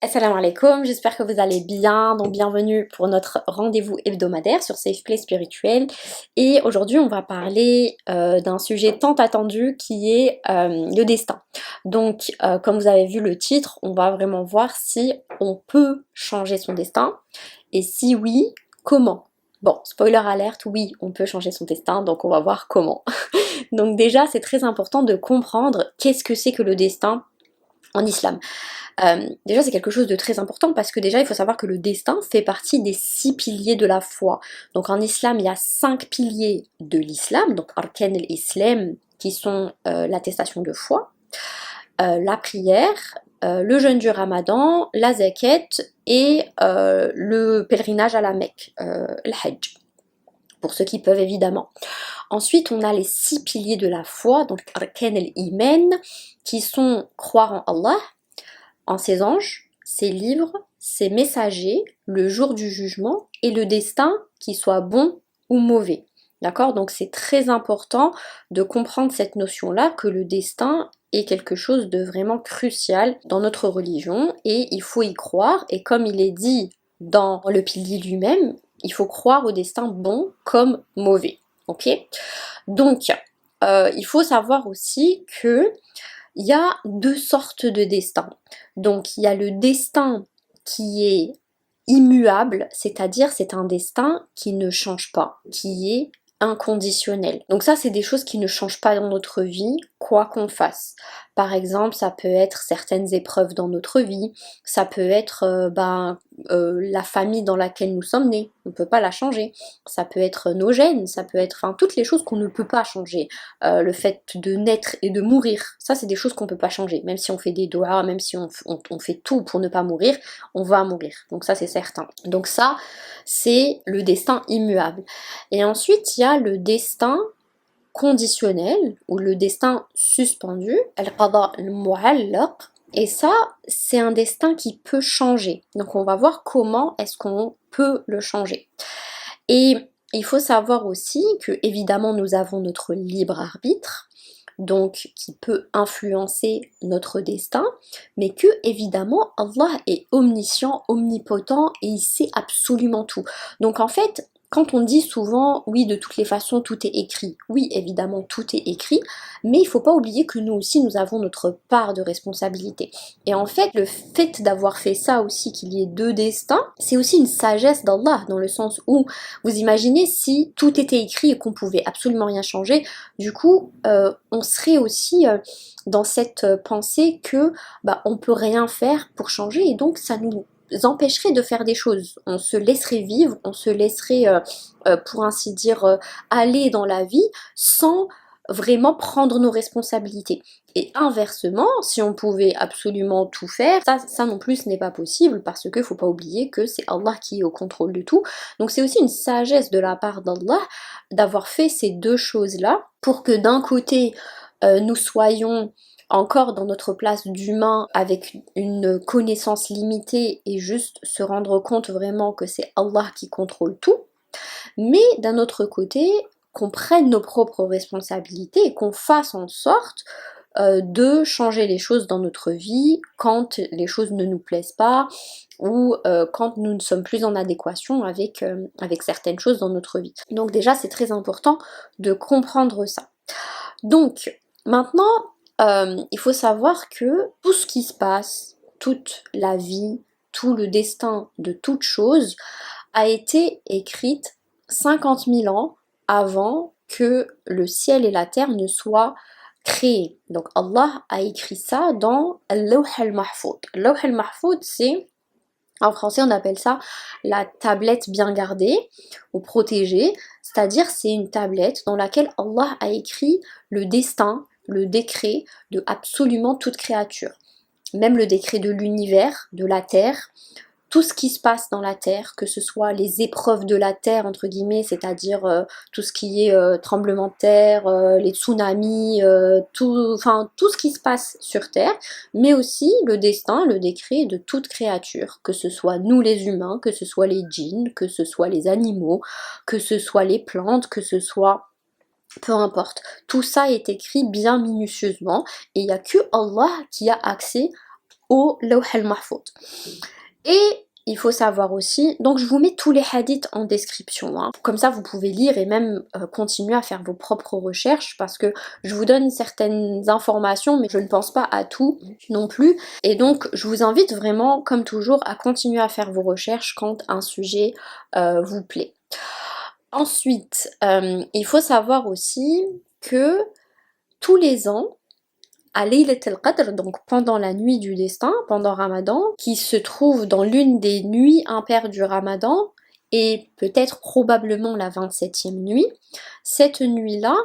Assalamu alaikum, j'espère que vous allez bien, donc bienvenue pour notre rendez-vous hebdomadaire sur Safe Play Spirituel. Et aujourd'hui on va parler d'un sujet tant attendu qui est le destin. Donc comme vous avez vu le titre, on va vraiment voir si on peut changer son destin et si oui, comment. Bon, spoiler alerte, oui, on peut changer son destin, donc on va voir comment. Donc déjà c'est très important de comprendre qu'est-ce que c'est que le destin en islam. Déjà c'est quelque chose de très important parce que déjà il faut savoir que le destin fait partie des 6 piliers de la foi. Donc en islam il y a 5 piliers de l'islam, donc arkan al-islam qui sont l'attestation de foi, la prière, le jeûne du ramadan, la zakat et le pèlerinage à la Mecque, le hajj. Pour ceux qui peuvent évidemment. Ensuite, on a les 6 piliers de la foi, donc arkan al-iman, qui sont croire en Allah, en ses anges, ses livres, ses messagers, le jour du jugement et le destin, qu'il soit bon ou mauvais. D'accord? Donc c'est très important de comprendre cette notion-là, que le destin est quelque chose de vraiment crucial dans notre religion et il faut y croire. Et comme il est dit dans le pilier lui-même, il faut croire au destin bon comme mauvais. Ok? Donc, il faut savoir aussi que il y a deux sortes de destins. Donc il y a le destin qui est immuable, c'est-à-dire c'est un destin qui ne change pas, qui est inconditionnel. Donc ça c'est des choses qui ne changent pas dans notre vie, quoi qu'on fasse. Par exemple, ça peut être certaines épreuves dans notre vie, ça peut être la famille dans laquelle nous sommes nés, on ne peut pas la changer. Ça peut être nos gènes, ça peut être toutes les choses qu'on ne peut pas changer. Le fait de naître et de mourir, ça c'est des choses qu'on ne peut pas changer. Même si on fait des doigts, même si on fait tout pour ne pas mourir, on va mourir. Donc ça c'est certain. Donc ça c'est le destin immuable. Et ensuite il y a le destin conditionnel ou le destin suspendu, al-qada al-mu'allaq. Et ça, c'est un destin qui peut changer. Donc on va voir comment est-ce qu'on peut le changer. Et il faut savoir aussi que évidemment nous avons notre libre arbitre, donc qui peut influencer notre destin, mais que évidemment Allah est omniscient, omnipotent et il sait absolument tout. Donc en fait, quand on dit souvent oui de toutes les façons tout est écrit, oui évidemment tout est écrit, mais il ne faut pas oublier que nous aussi nous avons notre part de responsabilité. Et en fait le fait d'avoir fait ça aussi, qu'il y ait deux destins, c'est aussi une sagesse d'Allah, dans le sens où vous imaginez si tout était écrit et qu'on pouvait absolument rien changer, du coup on serait aussi dans cette pensée que on peut rien faire pour changer et donc ça nous empêcherait de faire des choses. On se laisserait vivre, on se laisserait pour ainsi dire aller dans la vie sans vraiment prendre nos responsabilités. Et inversement, si on pouvait absolument tout faire, ça non plus ce n'est pas possible parce que faut pas oublier que c'est Allah qui est au contrôle de tout. Donc c'est aussi une sagesse de la part d'Allah d'avoir fait ces deux choses-là pour que d'un côté nous soyons encore dans notre place d'humain avec une connaissance limitée et juste se rendre compte vraiment que c'est Allah qui contrôle tout, mais d'un autre côté qu'on prenne nos propres responsabilités et qu'on fasse en sorte de changer les choses dans notre vie quand les choses ne nous plaisent pas ou quand nous ne sommes plus en adéquation avec certaines choses dans notre vie. Donc déjà c'est très important de comprendre ça. Donc maintenant il faut savoir que tout ce qui se passe, toute la vie, tout le destin de toute chose a été écrite 50 000 ans avant que le ciel et la terre ne soient créés. Donc Allah a écrit ça dans Al-Lawh al-Mahfoud. Al-Lawh al-Mahfoud, c'est, en français on appelle ça la tablette bien gardée ou protégée, c'est-à-dire c'est une tablette dans laquelle Allah a écrit le destin, le décret de absolument toute créature. Même le décret de l'univers, de la terre, tout ce qui se passe dans la terre, que ce soit les épreuves de la terre, entre guillemets, c'est-à-dire tout ce qui est tremblement de terre, les tsunamis, tout ce qui se passe sur terre, mais aussi le destin, le décret de toute créature, que ce soit nous les humains, que ce soit les djinns, que ce soit les animaux, que ce soit les plantes, que ce soit peu importe, tout ça est écrit bien minutieusement et il n'y a que Allah qui a accès au Lawh al-Mahfouz. Et il faut savoir aussi, donc je vous mets tous les hadiths en description, hein. Comme ça vous pouvez lire et même continuer à faire vos propres recherches, parce que je vous donne certaines informations mais je ne pense pas à tout non plus. Et donc je vous invite vraiment, comme toujours, à continuer à faire vos recherches quand un sujet vous plaît. Ensuite, il faut savoir aussi que tous les ans, à Laylat al-Qadr, donc pendant la nuit du destin, pendant Ramadan, qui se trouve dans l'une des nuits impaires du Ramadan, et peut-être probablement la 27e nuit, cette nuit-là,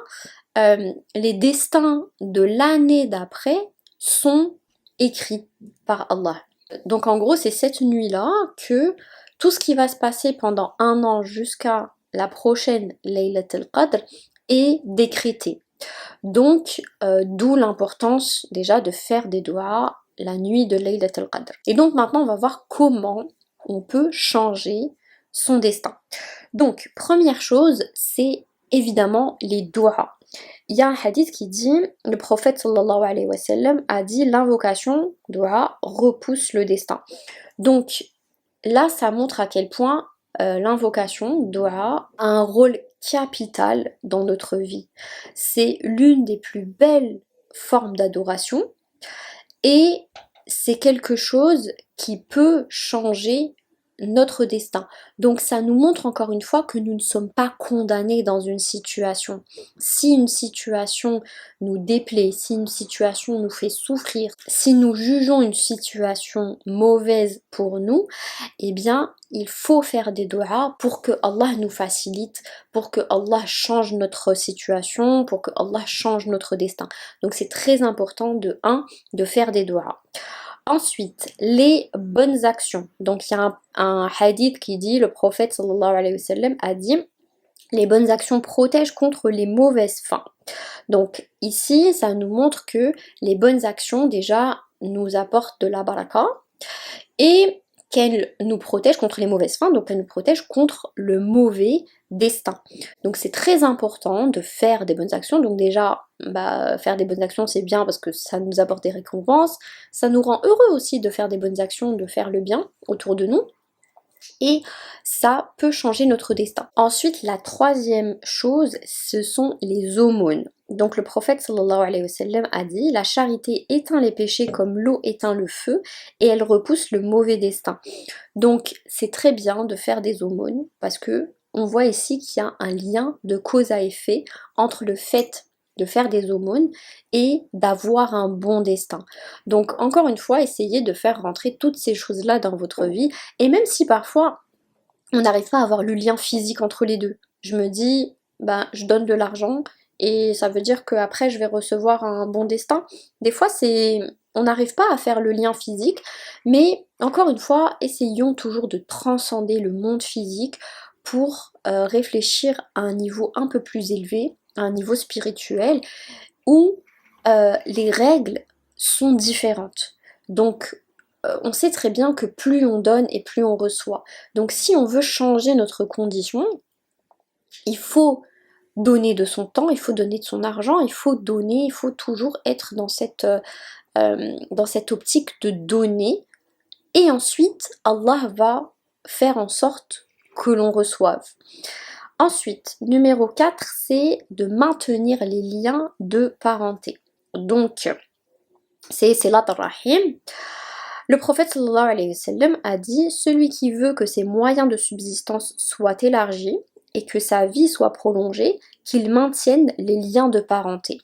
les destins de l'année d'après sont écrits par Allah. Donc en gros, c'est cette nuit-là que tout ce qui va se passer pendant un an jusqu'à la prochaine Laylat al-Qadr est décrété. Donc, d'où l'importance déjà de faire des doigts la nuit de Laylat al-Qadr. Et donc maintenant, on va voir comment on peut changer son destin. Donc, première chose, c'est évidemment les doigts. Il y a un hadith qui dit, le prophète sallallahu alayhi wa sallam a dit, l'invocation doua repousse le destin. Donc là, ça montre à quel point l'invocation doua a un rôle capital dans notre vie. C'est l'une des plus belles formes d'adoration et c'est quelque chose qui peut changer notre destin. Donc ça nous montre encore une fois que nous ne sommes pas condamnés dans une situation. Si une situation nous déplaît, si une situation nous fait souffrir, si nous jugeons une situation mauvaise pour nous, eh bien il faut faire des doigts pour que Allah nous facilite, pour que Allah change notre situation, pour que Allah change notre destin. Donc c'est très important de faire des doigts. Ensuite, les bonnes actions. Donc il y a un hadith qui dit, le prophète sallallahu alayhi wa sallam a dit, les bonnes actions protègent contre les mauvaises fins. Donc ici, ça nous montre que les bonnes actions déjà nous apportent de la baraka et qu'elles nous protègent contre les mauvaises fins, donc elles nous protègent contre le mauvais destin. Donc c'est très important de faire des bonnes actions. Donc déjà, faire des bonnes actions c'est bien parce que ça nous apporte des récompenses, ça nous rend heureux aussi de faire des bonnes actions, de faire le bien autour de nous. Et ça peut changer notre destin. Ensuite, la troisième chose, ce sont les aumônes. Donc le prophète sallallahu alayhi wa sallam a dit, la charité éteint les péchés comme l'eau éteint le feu et elle repousse le mauvais destin. Donc c'est très bien de faire des aumônes parce que on voit ici qu'il y a un lien de cause à effet entre le fait de faire des aumônes et d'avoir un bon destin. Donc encore une fois, essayez de faire rentrer toutes ces choses-là dans votre vie, et même si parfois on n'arrive pas à avoir le lien physique entre les deux. Je me dis, je donne de l'argent et ça veut dire qu'après je vais recevoir un bon destin. Des fois on n'arrive pas à faire le lien physique, mais encore une fois, essayons toujours de transcender le monde physique pour réfléchir à un niveau un peu plus élevé, à un niveau spirituel, où les règles sont différentes. Donc on sait très bien que plus on donne et plus on reçoit. Donc si on veut changer notre condition, il faut donner de son temps, il faut donner de son argent, il faut donner, il faut toujours être dans cette optique de donner. Et ensuite, Allah va faire en sorte que l'on reçoive. Ensuite, numéro 4, c'est de maintenir les liens de parenté. Donc, c'est Silat ar-Rahim. Le prophète sallallahu alayhi wa sallam a dit, celui qui veut que ses moyens de subsistance soient élargis et que sa vie soit prolongée, qu'il maintienne les liens de parenté.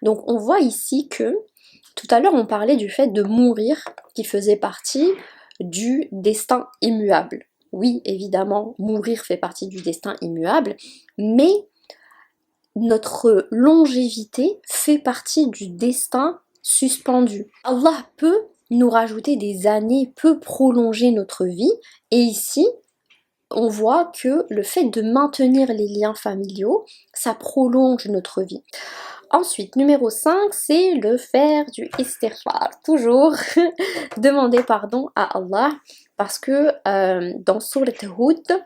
Donc on voit ici que, tout à l'heure on parlait du fait de mourir, qui faisait partie du destin immuable. Oui, évidemment, mourir fait partie du destin immuable, mais notre longévité fait partie du destin suspendu. Allah peut nous rajouter des années, peut prolonger notre vie, et ici on voit que le fait de maintenir les liens familiaux, ça prolonge notre vie. Ensuite, numéro 5, c'est le faire du istighfar. Toujours demander pardon à Allah, parce que dans Sourate Hud,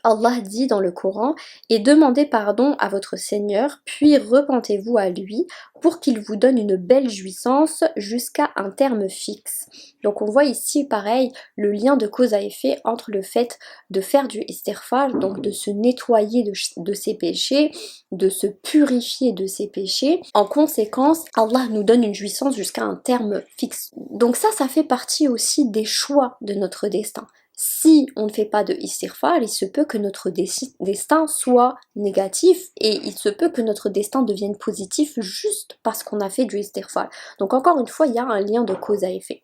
Allah dit dans le Coran: et demandez pardon à votre Seigneur, puis repentez-vous à lui pour qu'il vous donne une belle jouissance jusqu'à un terme fixe. Donc on voit ici pareil le lien de cause à effet entre le fait de faire du istighfar, donc de se nettoyer de ses péchés, de se purifier de ses péchés. En conséquence, Allah nous donne une jouissance jusqu'à un terme fixe. Donc ça fait partie aussi des choix de notre destin. Si on ne fait pas de istighfar, il se peut que notre destin soit négatif et il se peut que notre destin devienne positif juste parce qu'on a fait du istighfar. Donc encore une fois, il y a un lien de cause à effet.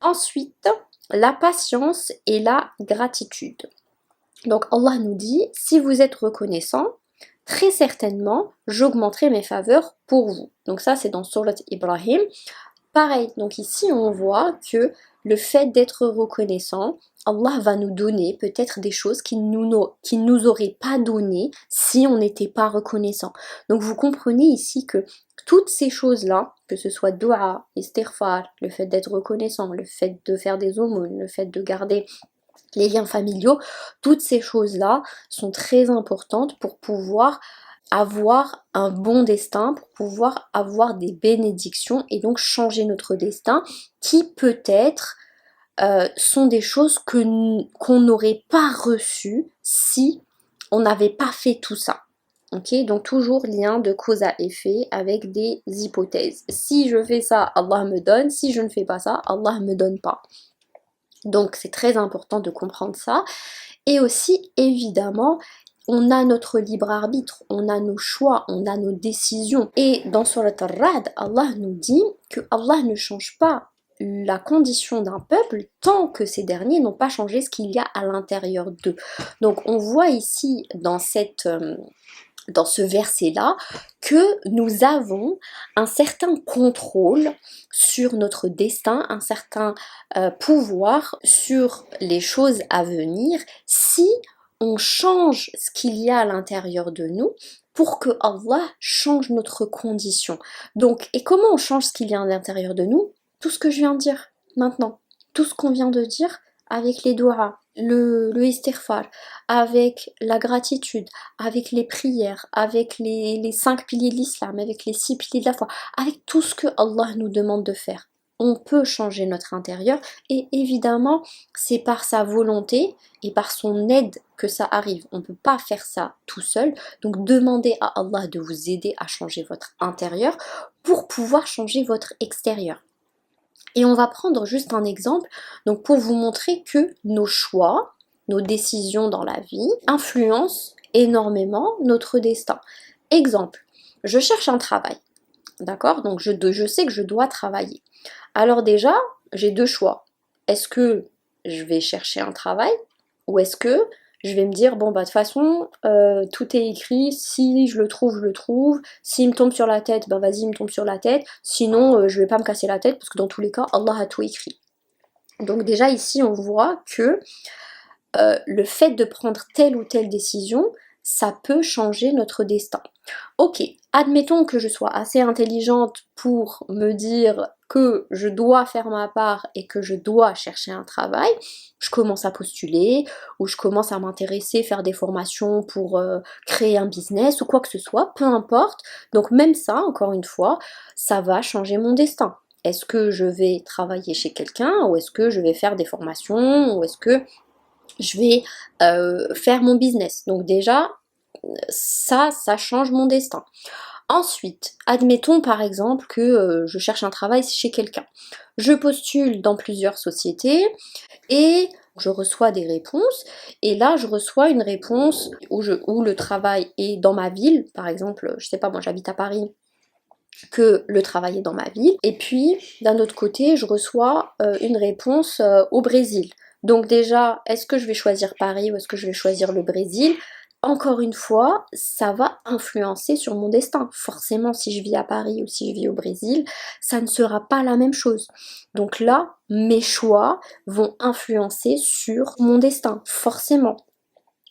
Ensuite, la patience et la gratitude. Donc Allah nous dit: si vous êtes reconnaissant, très certainement j'augmenterai mes faveurs pour vous. Donc ça c'est dans Surat Ibrahim. Pareil, donc ici on voit que le fait d'être reconnaissant, Allah va nous donner peut-être des choses qu'il nous aurait pas données si on n'était pas reconnaissant. Donc vous comprenez ici que toutes ces choses-là, que ce soit dua, istighfar, le fait d'être reconnaissant, le fait de faire des aumônes, le fait de garder les liens familiaux, toutes ces choses-là sont très importantes pour pouvoir avoir un bon destin, pour pouvoir avoir des bénédictions et donc changer notre destin, qui peut-être sont des choses qu'on n'aurait pas reçues si on n'avait pas fait tout ça. Ok, donc toujours lien de cause à effet avec des hypothèses. Si je fais ça, Allah me donne. Si je ne fais pas ça, Allah me donne pas. Donc c'est très important de comprendre ça. Et aussi, évidemment, on a notre libre arbitre, on a nos choix, on a nos décisions. Et dans Surat Ar-Ra'd, Allah nous dit que Allah ne change pas la condition d'un peuple tant que ces derniers n'ont pas changé ce qu'il y a à l'intérieur d'eux. Donc on voit ici dans ce verset-là que nous avons un certain contrôle sur notre destin, un certain pouvoir sur les choses à venir si on change ce qu'il y a à l'intérieur de nous pour que Allah change notre condition. Donc, et comment on change ce qu'il y a à l'intérieur de nous? Tout ce que je viens de dire maintenant, tout ce qu'on vient de dire avec les doigts, le istighfar, avec la gratitude, avec les prières, avec les 5 piliers de l'islam, avec les 6 piliers de la foi, avec tout ce que Allah nous demande de faire. On peut changer notre intérieur et évidemment c'est par sa volonté et par son aide que ça arrive. On ne peut pas faire ça tout seul, donc demandez à Allah de vous aider à changer votre intérieur pour pouvoir changer votre extérieur. Et on va prendre juste un exemple, donc pour vous montrer que nos choix, nos décisions dans la vie influencent énormément notre destin. Exemple, je cherche un travail, d'accord? Donc je sais que je dois travailler. Alors déjà, j'ai deux choix. Est-ce que je vais chercher un travail ou est-ce que je vais me dire, bon bah de toute façon, tout est écrit, si je le trouve, je le trouve, s'il me tombe sur la tête, ben vas-y, il me tombe sur la tête, sinon je vais pas me casser la tête, parce que dans tous les cas, Allah a tout écrit. Donc déjà ici, on voit que le fait de prendre telle ou telle décision, ça peut changer notre destin. Ok, admettons que je sois assez intelligente pour me dire que je dois faire ma part et que je dois chercher un travail. Je commence à postuler ou je commence à m'intéresser, faire des formations pour créer un business ou quoi que ce soit, peu importe. Donc même ça, encore une fois, ça va changer mon destin. Est-ce que je vais travailler chez quelqu'un ou est-ce que je vais faire des formations ou est-ce que je vais faire mon business? Donc déjà, ça change mon destin. Ensuite, admettons par exemple que je cherche un travail chez quelqu'un. Je postule dans plusieurs sociétés et je reçois des réponses. Et là, je reçois une réponse où le travail est dans ma ville. Par exemple, je sais pas, moi j'habite à Paris, que le travail est dans ma ville. Et puis, d'un autre côté, je reçois une réponse au Brésil. Donc déjà, est-ce que je vais choisir Paris ou est-ce que je vais choisir le Brésil? Encore une fois, ça va influencer sur mon destin. Forcément, si je vis à Paris ou si je vis au Brésil, ça ne sera pas la même chose. Donc là, mes choix vont influencer sur mon destin, forcément.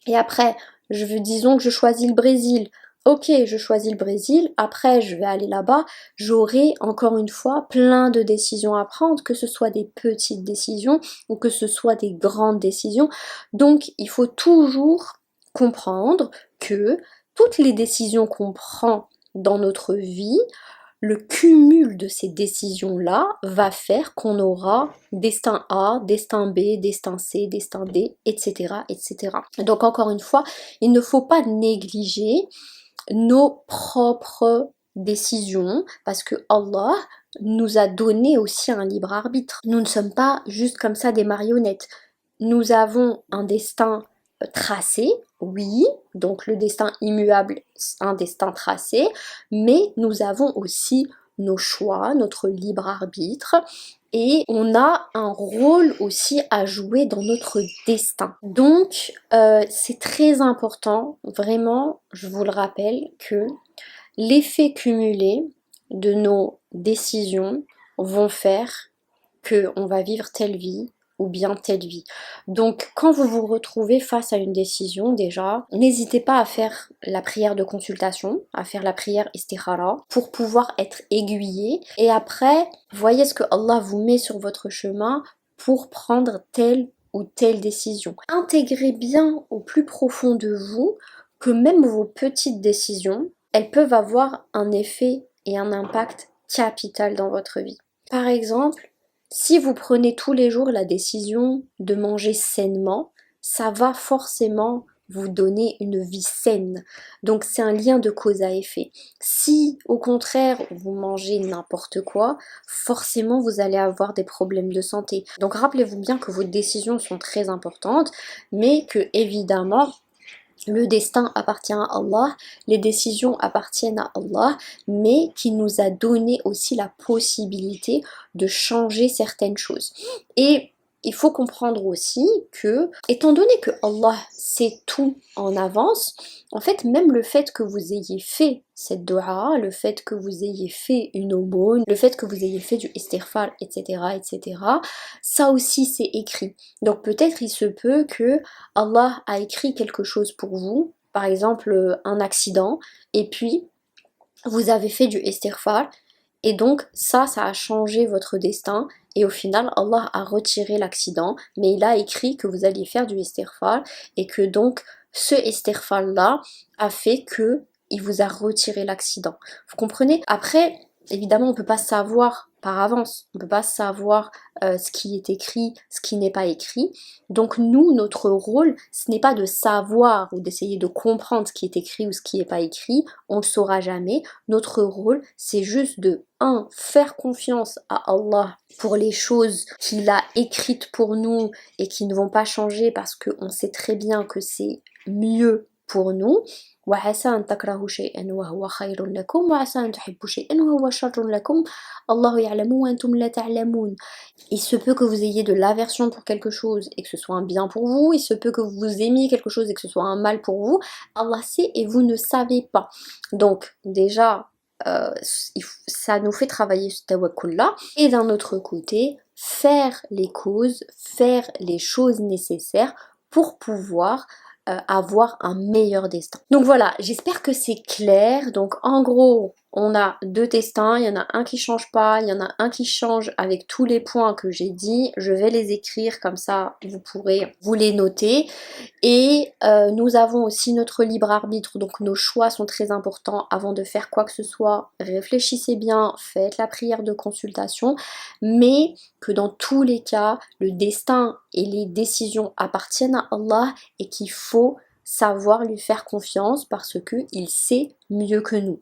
Et après, disons que je choisis le Brésil. ok, je choisis le Brésil, après je vais aller là-bas, j'aurai encore une fois plein de décisions à prendre, que ce soit des petites décisions ou que ce soit des grandes décisions. Donc il faut toujours comprendre que toutes les décisions qu'on prend dans notre vie, le cumul de ces décisions-là va faire qu'on aura destin A, destin B, destin C, destin D, etc., etc. Donc encore une fois, il ne faut pas négliger nos propres décisions parce que Allah nous a donné aussi un libre arbitre. Nous ne sommes pas juste comme ça des marionnettes. Nous avons un destin tracé, oui, donc le destin immuable, un destin tracé, mais nous avons aussi nos choix, notre libre arbitre, et on a un rôle aussi à jouer dans notre destin. Donc c'est très important, vraiment, je vous le rappelle, que l'effet cumulé de nos décisions vont faire qu'on va vivre telle vie ou bien telle vie. Donc quand vous vous retrouvez face à une décision, déjà, n'hésitez pas à faire la prière de consultation, à faire la prière istikhara pour pouvoir être aiguillé. Et après, voyez ce que Allah vous met sur votre chemin pour prendre telle ou telle décision. Intégrez bien au plus profond de vous que même vos petites décisions, elles peuvent avoir un effet et un impact capital dans votre vie. Par exemple, si vous prenez tous les jours la décision de manger sainement, ça va forcément vous donner une vie saine. Donc c'est un lien de cause à effet. Si au contraire vous mangez n'importe quoi, forcément vous allez avoir des problèmes de santé. Donc rappelez-vous bien que vos décisions sont très importantes, mais que évidemment le destin appartient à Allah, les décisions appartiennent à Allah, mais qui nous a donné aussi la possibilité de changer certaines choses. Et il faut comprendre aussi que, étant donné que Allah sait tout en avance, en fait, même le fait que vous ayez fait cette dua, le fait que vous ayez fait une aumône, le fait que vous ayez fait du istighfar, etc., etc., ça aussi c'est écrit. Donc peut-être il se peut que Allah a écrit quelque chose pour vous, par exemple un accident, et puis vous avez fait du istighfar, et donc ça a changé votre destin, et au final Allah a retiré l'accident, mais il a écrit que vous alliez faire du istighfar, et que donc ce istighfar là a fait que il vous a retiré l'accident. Vous comprenez? Après, évidemment, on ne peut pas savoir par avance, on ne peut pas savoir ce qui est écrit, ce qui n'est pas écrit. Donc nous, notre rôle, ce n'est pas de savoir ou d'essayer de comprendre ce qui est écrit ou ce qui n'est pas écrit, on ne le saura jamais. Notre rôle, c'est juste de, faire confiance à Allah pour les choses qu'il a écrites pour nous et qui ne vont pas changer parce qu'on sait très bien que c'est mieux pour nous. وعسى أن تكرهوا شيئا وهو خير لكم وعسى أن تحبوا شيئا وهو شر لكم الله يعلم وأنتم لا تعلمون. Il se peut que vous ayez de l'aversion pour quelque chose et que ce soit un bien pour vous, il se peut que vous aimiez quelque chose et que ce soit un mal pour vous. Allah sait et vous ne savez pas. Donc déjà, ça nous fait travailler ce tawakkul là. Et d'un autre côté, faire les causes, faire les choses nécessaires pour pouvoir avoir un meilleur destin. Donc voilà, j'espère que c'est clair. Donc en gros, on a deux destins, il y en a un qui change pas, il y en a un qui change avec tous les points que j'ai dit. Je vais les écrire comme ça, vous pourrez vous les noter. Et nous avons aussi notre libre arbitre, donc nos choix sont très importants avant de faire quoi que ce soit. Réfléchissez bien, faites la prière de consultation, mais que dans tous les cas, le destin et les décisions appartiennent à Allah et qu'il faut savoir lui faire confiance parce qu'il sait mieux que nous.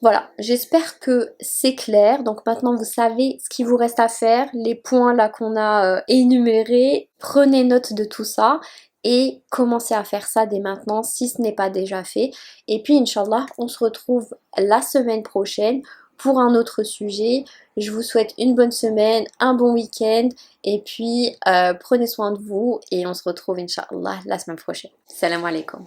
Voilà, j'espère que c'est clair. Donc maintenant vous savez ce qu'il vous reste à faire, les points là qu'on a énumérés. Prenez note de tout ça et commencez à faire ça dès maintenant si ce n'est pas déjà fait. Et puis Inch'Allah, on se retrouve la semaine prochaine pour un autre sujet. Je vous souhaite une bonne semaine, un bon week-end et puis prenez soin de vous et on se retrouve Inch'Allah la semaine prochaine. Salam alaikum.